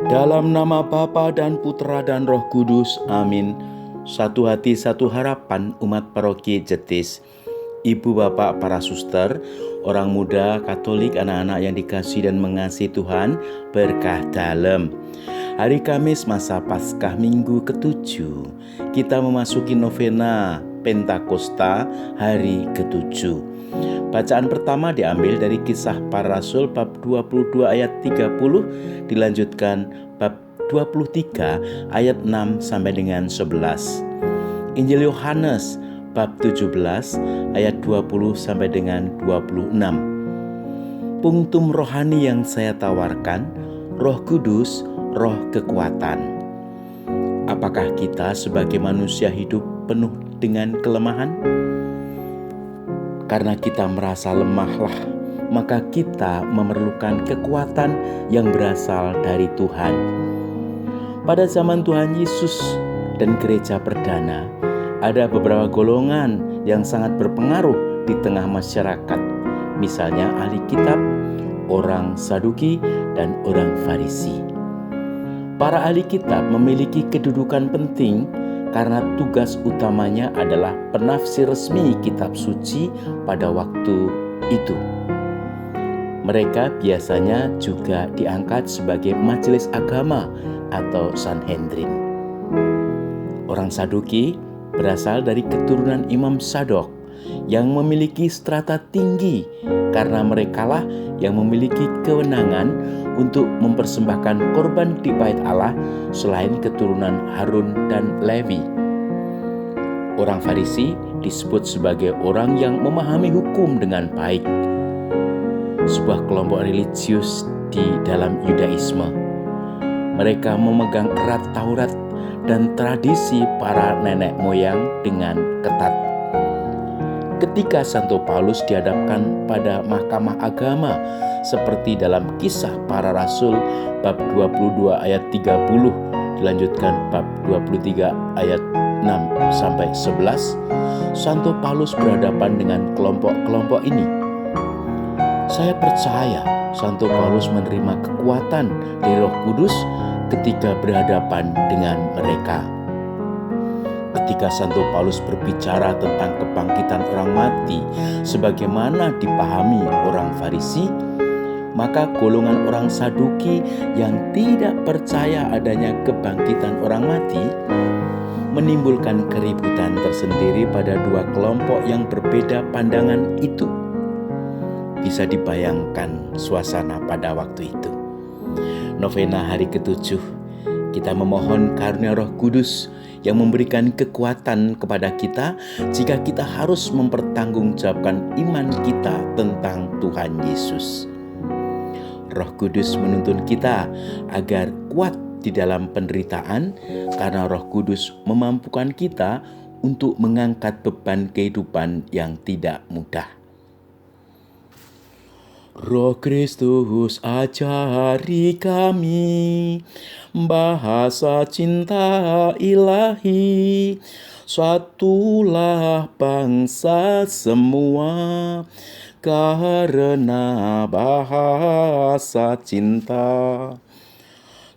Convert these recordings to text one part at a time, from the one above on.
Dalam nama Bapa dan Putra dan Roh Kudus, amin. Satu hati, satu harapan umat paroki Jetis. Ibu bapak para suster, orang muda, Katolik, anak-anak yang dikasihi dan mengasihi Tuhan, berkah dalam. Hari Kamis masa Paskah Minggu ke-7, kita memasuki novena Pentakosta hari ke-7. Bacaan pertama diambil dari Kisah Para Rasul bab 22 ayat 30, dilanjutkan bab 23 ayat 6 sampai dengan 11. Injil Yohanes bab 17 ayat 20 sampai dengan 26. Punktum rohani yang saya tawarkan, Roh Kudus, roh kekuatan. Apakah kita sebagai manusia hidup penuh dengan kelemahan? Karena kita merasa lemahlah, maka kita memerlukan kekuatan yang berasal dari Tuhan. Pada zaman Tuhan Yesus dan gereja perdana, ada beberapa golongan yang sangat berpengaruh di tengah masyarakat. Misalnya ahli kitab, orang Saduki, dan orang Farisi. Para ahli kitab memiliki kedudukan penting karena tugas utamanya adalah penafsir resmi kitab suci pada waktu itu. Mereka biasanya juga diangkat sebagai majelis agama atau Sanhedrin. Orang Saduki berasal dari keturunan Imam Sadok yang memiliki strata tinggi karena merekalah yang memiliki kewenangan untuk mempersembahkan korban di bait Allah selain keturunan Harun dan Lewi. Orang Farisi disebut sebagai orang yang memahami hukum dengan baik, sebuah kelompok religius di dalam Yudaisme. Mereka memegang erat Taurat dan tradisi para nenek moyang dengan ketat. Ketika Santo Paulus dihadapkan pada mahkamah agama seperti dalam Kisah Para Rasul bab 22 ayat 30, dilanjutkan bab 23 ayat 6 sampai 11, Santo Paulus berhadapan dengan kelompok-kelompok ini. Saya percaya Santo Paulus menerima kekuatan dari Roh Kudus ketika berhadapan dengan mereka. Ketika Santo Paulus berbicara tentang kebangkitan orang mati sebagaimana dipahami orang Farisi, maka golongan orang Saduki yang tidak percaya adanya kebangkitan orang mati menimbulkan keributan tersendiri pada dua kelompok yang berbeda pandangan itu. Bisa dibayangkan suasana pada waktu itu. Novena hari ke-7, kita memohon karunia Roh Kudus yang memberikan kekuatan kepada kita jika kita harus mempertanggungjawabkan iman kita tentang Tuhan Yesus. Roh Kudus menuntun kita agar kuat di dalam penderitaan karena Roh Kudus memampukan kita untuk mengangkat beban kehidupan yang tidak mudah. Roh Kristus ajari kami bahasa cinta ilahi, satulah bangsa semua karena bahasa cinta.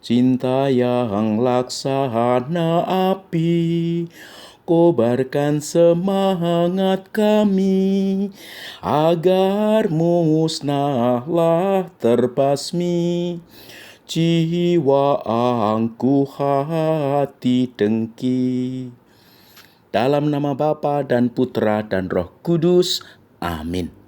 Cinta yang laksana api, kobarkan semangat kami, agar musnahlah terbasmi jiwa angkuh hati dengki. Dalam nama Bapa dan Putra dan Roh Kudus, amin.